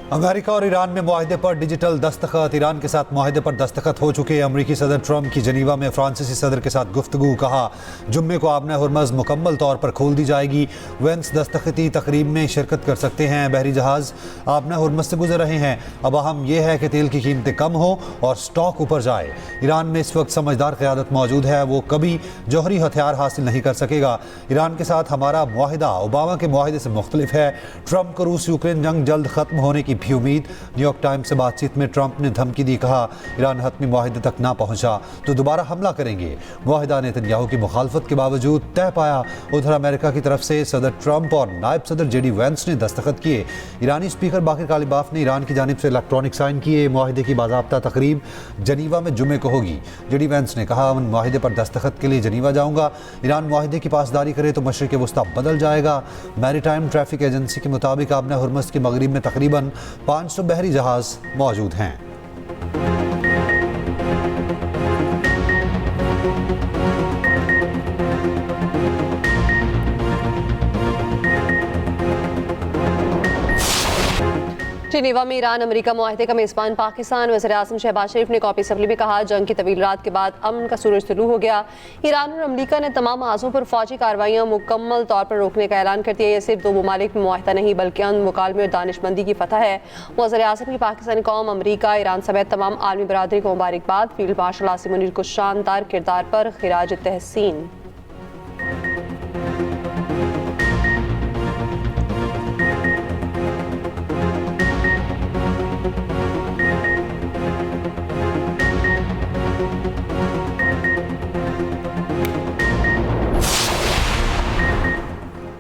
America और Iran में मुआहदे पर डिजिटल दस्तखत। ईरान के साथ मुआहदे पर दस्तखत हो चुके अमरीकी सदर ट्रंप की जनीवा में फ्रांसीसी सदर के साथ गुफ्तगू। कहा जुम्मे को आबना हुर्मज़ मुकम्मल तौर पर खोल दी जाएगी। वेंस दस्तखती तकरीब में शिरकत कर सकते हैं। बहरी जहाज़ आबना हुर्मज़ से गुजर रहे हैं। अब अहम यह है कि तेल की कीमतें कम हो और स्टॉक ऊपर जाए। ईरान में इस वक्त समझदार क़यादत मौजूद है, वो कभी जौहरी हथियार हासिल नहीं कर सकेगा। ईरान के साथ हमारा मुआहदा ओबामा के मुआहदे से मुख्तलिफ है। ट्रंप को रूस यूक्रेन जंग जल्द खत्म होने की भी उम्मीद। न्यूयॉर्क टाइम्स से बातचीत में ट्रंप ने धमकी दी। कहा ईरान हतमी मुआहदे तक ना पहुंचा तो दोबारा हमला करेंगे। मुआहदा नेतन्याहू की मुखालफत के बावजूद तय पाया। उधर अमेरिका की तरफ से सदर ट्रंप और नायब सदर जेडी वेंस ने दस्तखत किए। ईरानी स्पीकर बाकिर कालिबाफ ने ईरान की जानिब से इलेक्ट्रॉनिक साइन किए। मुआहदे की बाज़ाब्ता तकरीब जनीवा में जुमे को होगी। जेडी वेंस ने कहा मैं मुआहदे पर दस्तखत के लिए जनीवा जाऊंगा। ईरान मुआहदे की पासदारी करे तो मशरिक़ वस्ता बदल जाएगा। मैरीटाइम ट्रैफिक एजेंसी के मुताबिक आबना हुर्मज़ के मगरिब में तकरीबन 500 बहरी जहाज मौजूद हैं। जिनेवा में ईरान अमेरिका मुआहदे का मेज़बान पाकिस्तान वज़ीर-ए-आज़म शहबाज शरीफ ने कॉपी असम्बली में कहा जंग की तवील रात के बाद अमन का सूरज तुलू हो गया। ईरान और अमेरिका ने तमाम आज़ों पर फौजी कार्रवाइयाँ मुकम्मल तौर पर रोकने का ऐलान कर दिया। यह सिर्फ दो ममालिक में मुआहदा नहीं बल्कि अमन मुकालमे और दानिशमंदी की फतह है। वज़ीर-ए-आज़म की पाकिस्तानी कौम, अमेरिका, ईरान समेत तमाम आलमी बरादरी को मुबारकबाद। फील्ड मार्शल आसिम मुनीर को शानदार किरदार पर खिराज तहसीन।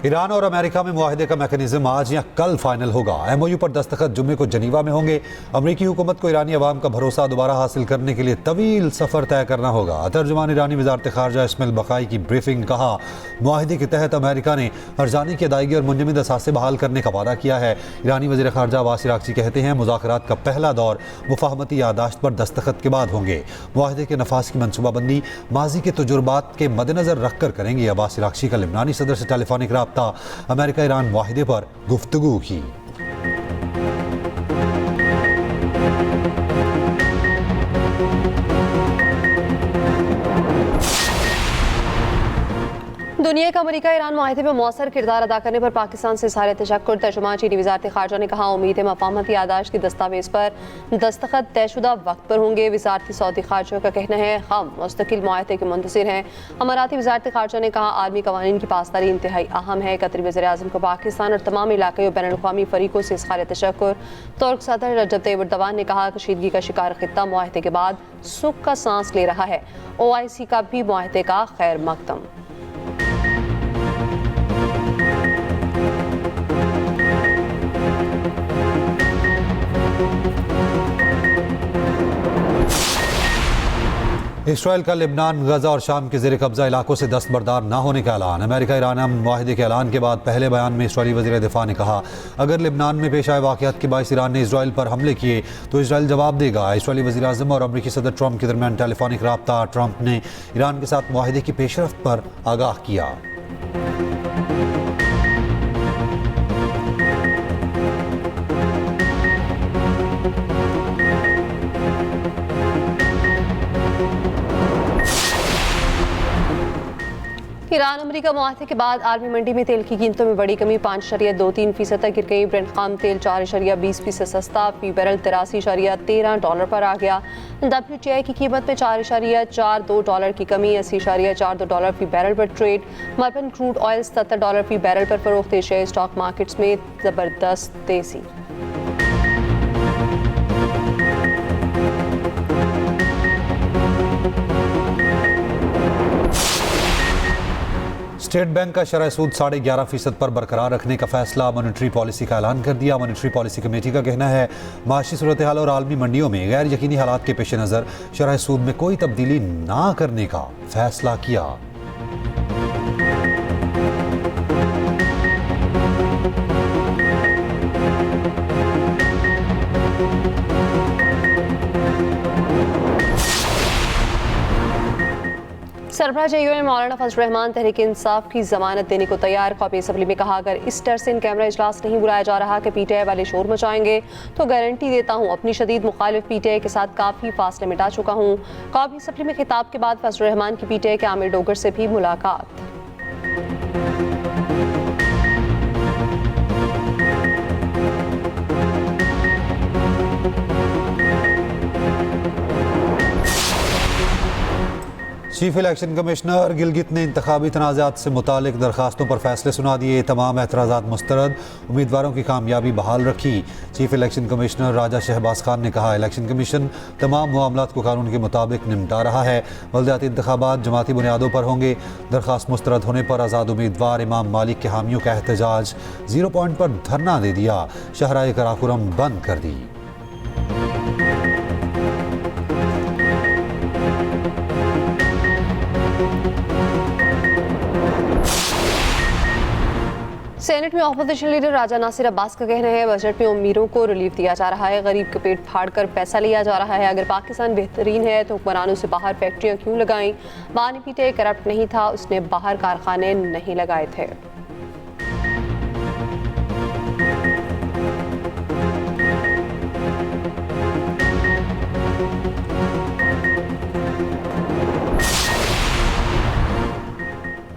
ईरान और अमेरिका में मुआहदे का मैकेनिज्म आज या कल फाइनल होगा। एमओयू पर दस्तखत जुम्मे को जनीवा में होंगे। अमरीकी हुकूमत को ईरानी अवाम का भरोसा दोबारा हासिल करने के लिए तवील सफ़र तय करना होगा। तर्जुमान ईरानी वज़ारत ख़ारजा इस्माइल बक़ाई की ब्रीफिंग। कहा मुआहदे के तहत अमेरिका ने हर्जाने की अदायगी और मुंजमद असासे बहाल करने का वादा किया है। ईरानी वज़ीर ख़ारजा अब्बास इराक़ची कहते हैं मुज़ाकरात का पहला दौर मुफ़ाहमती यादाश्त पर दस्तखत के बाद होंगे। मुआहदे के नफाज की मनसूबाबंदी माजी के तजुर्बात के मद्देनज़र रख कर करेंगे। अब्बास इराक़ची का लिबनानी सदर से टेलीफोनिक राब्ता। अमेरिका ईरान मुआहदे पर गुफ्तगू की। दुनिया का अमेरिका ईरान मुआहदे में मौसर किरदार अदा करने पर पाकिस्तान से इज़हार तशक्कुर। तर्जुमान चीनी वज़ारत ख़ारजा ने कहा उम्मीद है मफ़ाहमती यादाश्त की दस्तावेज़ पर दस्तखत तयशुदा वक्त पर होंगे। वज़ारत सऊदी ख़ारजा का कहना है हम मुस्तकिल मुआहदे के मुंतज़िर हैं। अमाराती वज़ारत ख़ारजा ने कहा आलमी कवानीन की पासदारी इंतहाई अहम है। कतरी वज़ीर-ए-आज़म को पाकिस्तान और तमाम इलाक़ाई और बैनुल-अक़वामी फ़रीक़ों से इज़हार तशक्कुर। तुर्क सदर रजब तय्यिब एर्दोग़ान ने कहा कशीदगी का शिकार ख़ित्ता मुआहदे के बाद सुख का सांस ले रहा है। OIC का भी मुआहदे का खैर मकदम। इसराइल का लेबनान, गजा और शाम के ज़ेर कब्जा इलाकों से दस्तबरदार न होने का ऐलान। अमेरिका ईरान मुआहदे के ऐलान के बाद पहले बयान में इसराइली वज़ीर दिफा ने कहा अगर लेबनान में पेश आए वाक़यात के बायस ईरान ने इसराइल पर हमले किए तो इसराइल जवाब देगा। इसराइली वज़ीर-ए-आज़म और अमरीकी सदर ट्रंप के दरमियान टेलीफोनिक राब्ता। ट्रंप ने ईरान के साथ मुआहदे की पेशरफ्त पर आगाह किया। ईरान अमेरिका मुआहदे के बाद आलमी मंडी में तेल की कीमतों में बड़ी कमी। 5.23% तक गिर गई। ब्रेंट खाम तेल 4.20% सस्ता फी बैरल $83.13 पर आ गया। WTI की कीमत में $4.42 की कमी। $80.42 फी बैरल पर ट्रेड। मर्बन क्रूड ऑयल $70 फी बैरल पर फरोख्त। एशियाई स्टॉक मार्केट्स में ज़बरदस्त तेजी। स्टेट बैंक का शरह सूद 11.5% पर बरकरार रखने का फैसला। मॉनेटरी पॉलिसी का ऐलान कर दिया। मॉनेटरी पॉलिसी कमेटी का कहना है माशी सूरत हाल और आलमी मंडियों में गैर यकीनी हालात के पेश नज़र शरह सूद में कोई तब्दीली ना करने का फैसला किया। सरबराह JUM मौलाना फजल रहमान तहरीक इंसाफ की जमानत देने को तैयार। कौमी असम्बली में कहा, अगर इस डर से इन कैमरा इजलास नहीं बुलाया जा रहा कि PTI वाले शोर मचाएंगे तो गारंटी देता हूँ अपनी शदीद मुखालिफ PTI के साथ काफ़ी फासले मिटा चुका हूँ। कौमी असम्बली में खिताब के बाद फजल रहमान की PTI के आमिर डोगर से भी मुलाकात। चीफ इलेक्शन कमिश्नर गिलगित ने इंतखाबी तनाज़ात से मुतालिक दरखास्तों पर फैसले सुना दिए। तमाम एतराज़ात मुस्तरद, उम्मीदवारों की कामयाबी बहाल रखी। चीफ इलेक्शन कमिश्नर राजा शहबाज खान ने कहा, इलेक्शन कमीशन तमाम मामलात को कानून के मुताबिक निपटा रहा है। बल्दियाती इंतखाबात जमाती बुनियादों पर होंगे। दरखास्त मुस्तरद होने पर आज़ाद उम्मीदवार इमाम मालिक के हामियों का एहतजाज। 0 पॉइंट पर धरना दे दिया। शहराए कराकुरम बंद कर दी। सेनेट में अपोजिशन लीडर राजा नासिर अब्बास का कहना है, बजट में अमीरों को रिलीफ दिया जा रहा है, गरीब के पेट फाड़ कर पैसा लिया जा रहा है। अगर पाकिस्तान बेहतरीन है तो हुक्मरानों से बाहर फैक्ट्रियां क्यों लगाएं? बानी PTI करप्ट नहीं था, उसने बाहर कारखाने नहीं लगाए थे।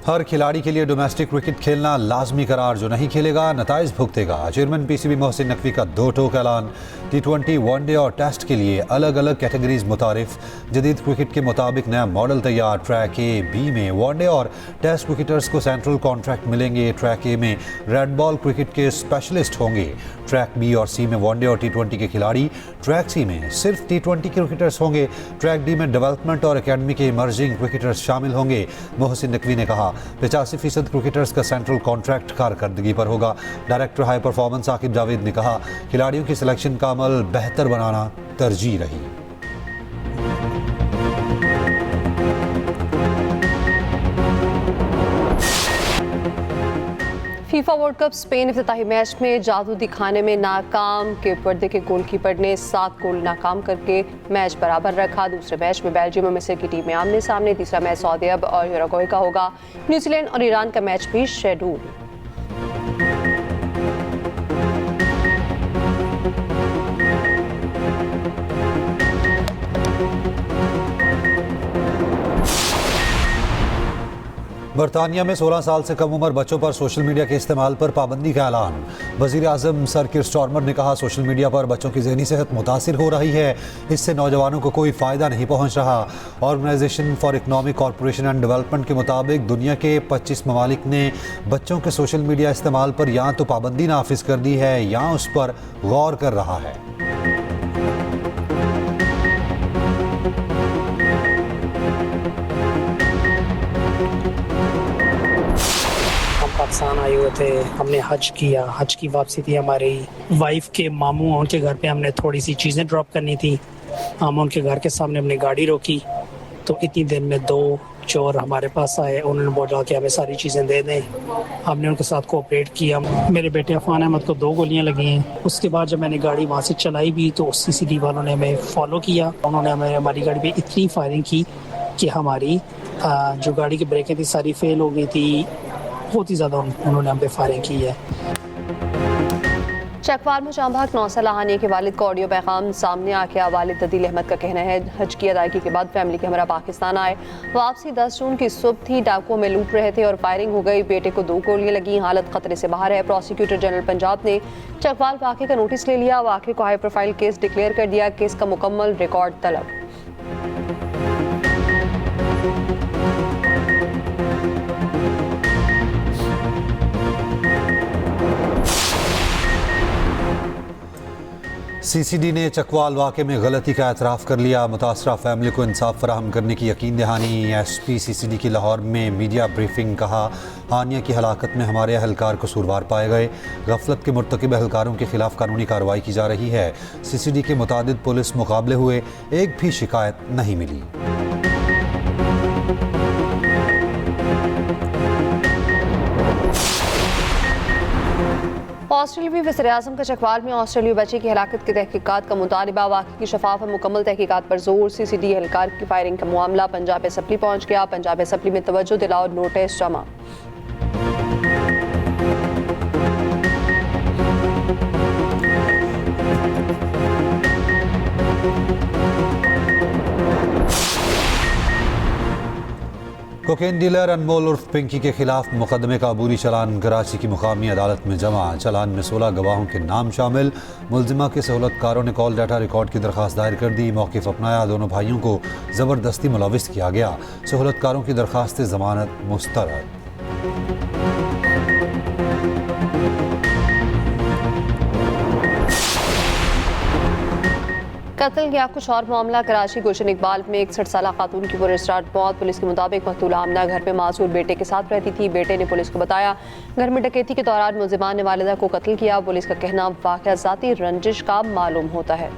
हर खिलाड़ी के लिए डोमेस्टिक क्रिकेट खेलना लाजमी करार, जो नहीं खेलेगा नताइज भुगतेगा। चेयरमैन PCB मोहसिन नकवी का 2 टोक ऐलान। T20, वनडे और टेस्ट के लिए अलग अलग कैटेगरीज मुतारिफ। जदीद क्रिकेट के मुताबिक नया मॉडल तैयार। ट्रैक A, B में वनडे और टेस्ट क्रिकेटर्स को सेंट्रल कॉन्ट्रैक्ट मिलेंगे। ट्रैक A में रेड बॉल क्रिकेट के स्पेशलिस्ट होंगे। ट्रैक B और C में वनडे और T20 के खिलाड़ी। ट्रैक C में सिर्फ T20 क्रिकेटर्स होंगे। ट्रैक D में डेवलपमेंट और अकेडमी के इमर्जिंग क्रिकेटर्स शामिल होंगे। मोहसिन नकवी ने कहा, 85% क्रिकेटर्स का सेंट्रल कॉन्ट्रैक्ट कारकर्दगी पर होगा। Director high performance Aqib Javed ने कहा, खिलाड़ियों की सिलेक्शन का अमल बेहतर बनाना तरजीह रही। फीफा वर्ल्ड कप स्पेन इफ्तिताही मैच में जादू दिखाने में नाकाम। के पर्दे के गोलकीपर ने 7 गोल नाकाम करके मैच बराबर रखा। दूसरे मैच में बेल्जियम और मिस्र की टीमें आमने सामने। तीसरा मैच सऊदी अरब और यूरुग्वे का होगा। न्यूजीलैंड और ईरान का मैच भी शेड्यूल। बरतानिया में 16 साल से कम उम्र बच्चों पर सोशल मीडिया के इस्तेमाल पर पाबंदी का ऐलान। वज़ीर आज़म सर कीर स्टारमर ने कहा, सोशल मीडिया पर बच्चों की ज़हनी सेहत मुतासिर हो रही है, इससे नौजवानों को कोई फ़ायदा नहीं पहुँच रहा। Organisation for economic corporation and development के मुताबिक दुनिया के 25 ममालिक ने बच्चों के सोशल मीडिया इस्तेमाल पर या तो पाबंदी नाफिज कर दी है या उस पर गौर कर रहा है। पाकिस्तान आए हुए थे, हमने हज किया। हज की वापसी थी हमारी। वाइफ के मामू उनके घर पे हमने थोड़ी सी चीज़ें ड्रॉप करनी थी। हम उनके घर के सामने हमने गाड़ी रोकी तो इतनी देर में 2 चोर हमारे पास आए। उन्होंने बोला कि हमें सारी चीज़ें दे दें। हमने उनके साथ कोऑपरेट किया। मेरे बेटे अफान अहमद को 2 गोलियां लगी हैं। उसके बाद जब मैंने गाड़ी वहाँ से चलाई भी तो CCTV वालों ने हमें फॉलो किया। उन्होंने हमारी गाड़ी पे इतनी फायरिंग की कि हमारी जो गाड़ी की ब्रेकें थी सारी फेल हो गई थी। बहुत ही ज़्यादा उन्होंने हम पे फायरिंग की है। चकवाल में जांबाग 9 साल हानिया के वालिद का ऑडियो पैगाम सामने आ गया। वालिद अदील अहमद का कहना है, हज की अदायगी के बाद फैमिली के हमरा पाकिस्तान आए। वापसी 10 जून की सुबह थी। डाकुओं में लूट रहे थे और फायरिंग हो गई। बेटे को 2 गोलियां लगी। हालत खतरे से बाहर है। प्रोसिक्यूटर जनरल पंजाब ने चकवाल वाक़े का नोटिस ले लिया। वाक़े को हाई प्रोफाइल केस डिक्लेयर कर दिया। केस का मुकम्मल रिकॉर्ड तलब। CCD ने चकवाल वाक़े में गलती का एतराफ़ कर लिया। मुतासरा फैमिली को इंसाफ फराहम करने की यकीन दहानी। SP CCD की लाहौर में मीडिया ब्रीफिंग। कहा, हानिया की हलाकत में हमारे अहलकार कसूरवार पाए गए। गफलत के मुर्तकिब अहलकारों के खिलाफ कानूनी कार्रवाई की जा रही है। CCD के मुतादिद पुलिस मुकाबले हुए, एक भी शिकायत नहीं मिली। ऑस्ट्रेलियावी वज़ीर-ए-आज़म का चकवाल में ऑस्ट्रेलियाई बच्चे की हलाकत की तहकीकात का मुतालबा। वाक़े की शफाफ और मुकम्मल तहकीकात पर जोर। CCD एहलकार की फायरिंग का मामला पंजाब असम्बली पहुंच गया। पंजाब असम्बली में तवज्जो दिलाओ नोटिस जमा। कोकेन डीलर अनमोल उर्फ पिंकी के खिलाफ मुकदमे का अबूरी चलान कराची की मुकामी अदालत में जमा। चलान में 16 गवाहों के नाम शामिल। मुलजिमा के सहूलतकारों ने कॉल डाटा रिकॉर्ड की दरख्वास्त दायर कर दी। मौक़िफ़ अपनाया, दोनों भाइयों को ज़बरदस्ती मुलविस किया गया। सहूलतकारों की दरख्वास्त ज़मानत मुस्तरद। कत्ल या कुछ और मामला कराची गुलशन इकबाल में 61 साल खातून की पुरस्टार मौत। पुलिस के मुताबिक मकतूला आमना घर में मासूर बेटे के साथ रहती थी। बेटे ने पुलिस को बताया घर में डकैती के दौरान मुलजिमान ने वालिदा को कत्ल किया। पुलिस का कहना वाक़या ज़ाती रंजिश का मालूम होता है।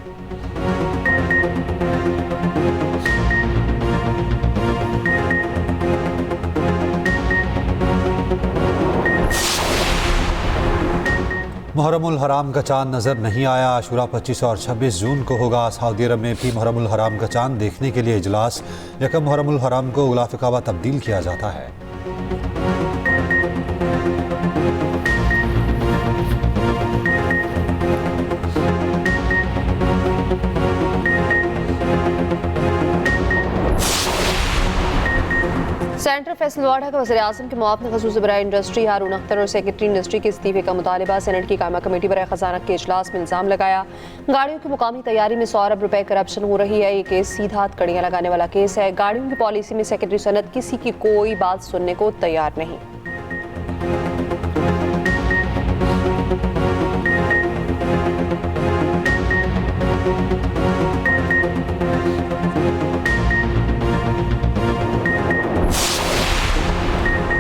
मुहर्रमुल हराम का चांद नज़र नहीं आया। आशूरा 25 और 26 जून को होगा। सऊदी अरब में भी मुहर्रमुल हराम का चांद देखने के लिए इजलास। यकम मुहर्रमुल हराम को गुलाफ काबा तब्दील किया जाता है। सेंटर फैसल वाडा का वज़ीर-ए-आज़म के मुआवने ख़ुसूस बराए इंडस्ट्री हारून अख्तर और सेक्रेटरी इंडस्ट्री के इस्तीफे का मुतालबा। सेनेट की कायमा कमेटी बराए खजाना के इजलास में इल्ज़ाम लगाया गाड़ियों की मुकामी तैयारी में 100 अरब रुपए करप्शन हो रही है। ये केस सीधा कड़ियाँ लगाने वाला केस है। गाड़ियों की पॉलिसी में सेक्रेटरी सनत किसी की कोई बात सुनने को तैयार नहीं।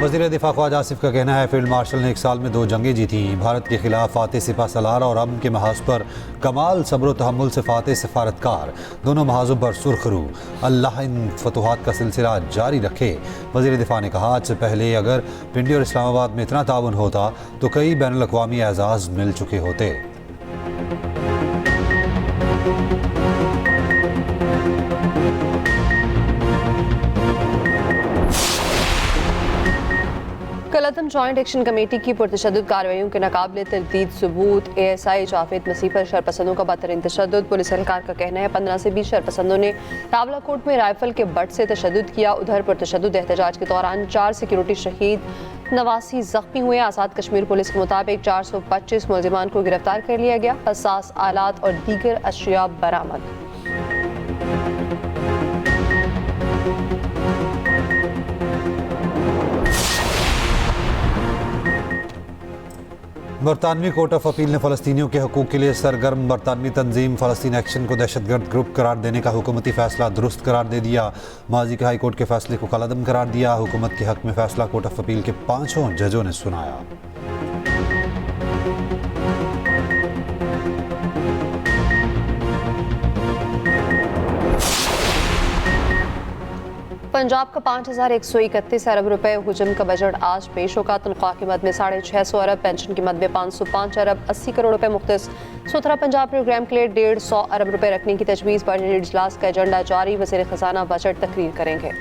वज़ीर दिफा ख्वाजा आसिफ का कहना है फील्ड मार्शल ने 1 साल में 2 जंगें जीती। भारत के खिलाफ फातेह सिपा सलार और अमन के महाज पर कमाल सब्र व तहम्मुल से फातेह सफारतकार। दोनों महाजों पर सुर्खरू। अल्लाह इन फतुहात का सिलसिला जारी रखे। वज़ीर दिफा ने कहा आज से पहले अगर पिंडी और इस्लामाबाद में इतना ताउन होता तो कई बैनुल अक़वामी एजाज़ मिल चुके होते। कलअदम जॉइंट एक्शन कमेटी की पुरतशद्दुद कार्रवाइयों के नाकाबिले तरदीद सबूत। ASI जावेद मसीह पर शरपसंदों का बदतरीन तशद्दुद। पुलिस एहलकार का कहना है 15 से 20 शरपसंदों ने रावलाकोट में राइफल के बट से तशद्दुद किया। उधर पुरतशद्दुद एहतजाज के दौरान 4 सिक्योरिटी शहीद, 89 जख्मी हुए। आज़ाद कश्मीर पुलिस के मुताबिक 425 मुलजिमान को गिरफ्तार कर लिया गया। हसास आलात और दीगर अशिया बरामद। बरतानवी कोर्ट ऑफ अपील ने फ़लस्तीनियों के हकूक़ के लिए सरगर्म बरतानवी तंजीम फ़लस्तीन एक्शन को दहशतगर्द ग्रुप करार देने का हुकूमती फ़ैसला दुरुस्त करार दे दिया। माजी के हाई कोर्ट के फ़ैसले को कलअदम करार दिया। हुकूमत के हक़ में फ़ैसला कोर्ट ऑफ अपील के 5 जजों ने सुनाया। पंजाब का 5131 अरब रुपए हुजम का बजट आज पेश होगा। तनख्वाह की मद में 650 अरब, पेंशन की मद में 505 अरब, 80 करोड़ रुपए मुख्तस। सुथरा पंजाब प्रोग्राम के लिए 150 अरब रुपए रखने की तजवीज़। बजट इजलास का एजेंडा जारी। वज़ीर खजाना बजट तकरीर करेंगे।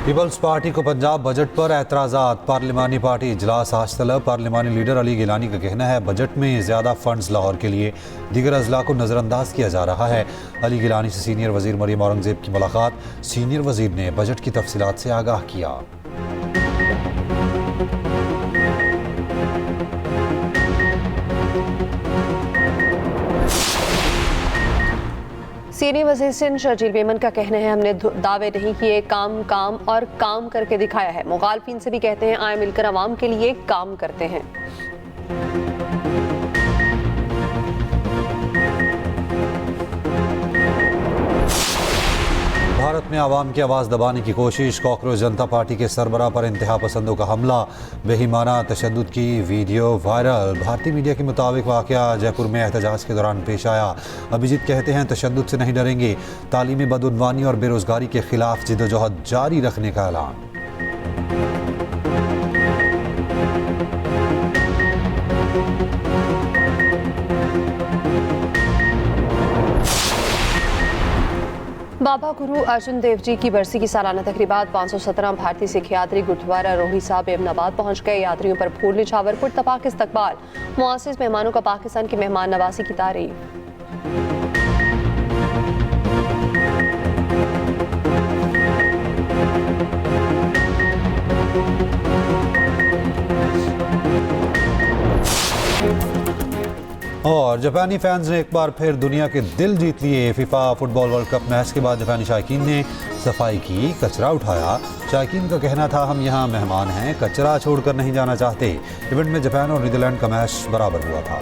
पीपल्स पार्टी को पंजाब बजट पर एतराज़ात। पार्लिमानी पार्टी इजलास आज तलब। पार्लिमानी लीडर अली गिलानी का कहना है बजट में ज़्यादा फंड्स लाहौर के लिए, दीगर अजला को नज़रअंदाज किया जा रहा है। अली गिलानी से सीनियर वज़ीर मरियम औरंगज़ेब की मुलाकात। सीनियर वज़ीर ने बजट की तफसीलात से आगाह किया। सीनियर वज़ीर सिंध शर्जील मेमन का कहना है हमने दावे नहीं किए, काम काम और काम करके दिखाया है। मुखालफिन से भी कहते हैं आए मिलकर आवाम के लिए काम करते हैं। भारत में आवाम की आवाज़ दबाने की कोशिश, कॉकरोच जनता पार्टी के सरबराह पर इंतहा पसंदों का हमला, बेईमाना तशद्दुद की वीडियो वायरल। भारतीय मीडिया के मुताबिक वाक़या जयपुर में एहतजाज के दौरान पेश आया। अभिजीत कहते हैं तशद्दुद से नहीं डरेंगे, तालीमी बदउनवानी और बेरोज़गारी के खिलाफ जिद्दोजहद जारी रखने का ऐलान। बाबा गुरु अर्जुन देव जी की बरसी की सालाना तकरीबात 517 भारतीय सिख यात्री गुरुद्वारा रोही साहब एमनाबाद पहुंच गए। यात्रियों पर फूल निछावर पुरतपाक इस्तकबाल, मुआसिस मेहमानों का पाकिस्तान की मेहमान नवाजी की तारीफ। और जापानी फैंस ने एक बार फिर दुनिया के दिल जीत लिए। FIFA football world cup match के बाद जापानी शायकीन ने सफाई की, कचरा उठाया। शायकीन का कहना था हम यहाँ मेहमान हैं, कचरा छोड़कर नहीं जाना चाहते। इवेंट में जापान और नीदरलैंड का मैच बराबर हुआ था।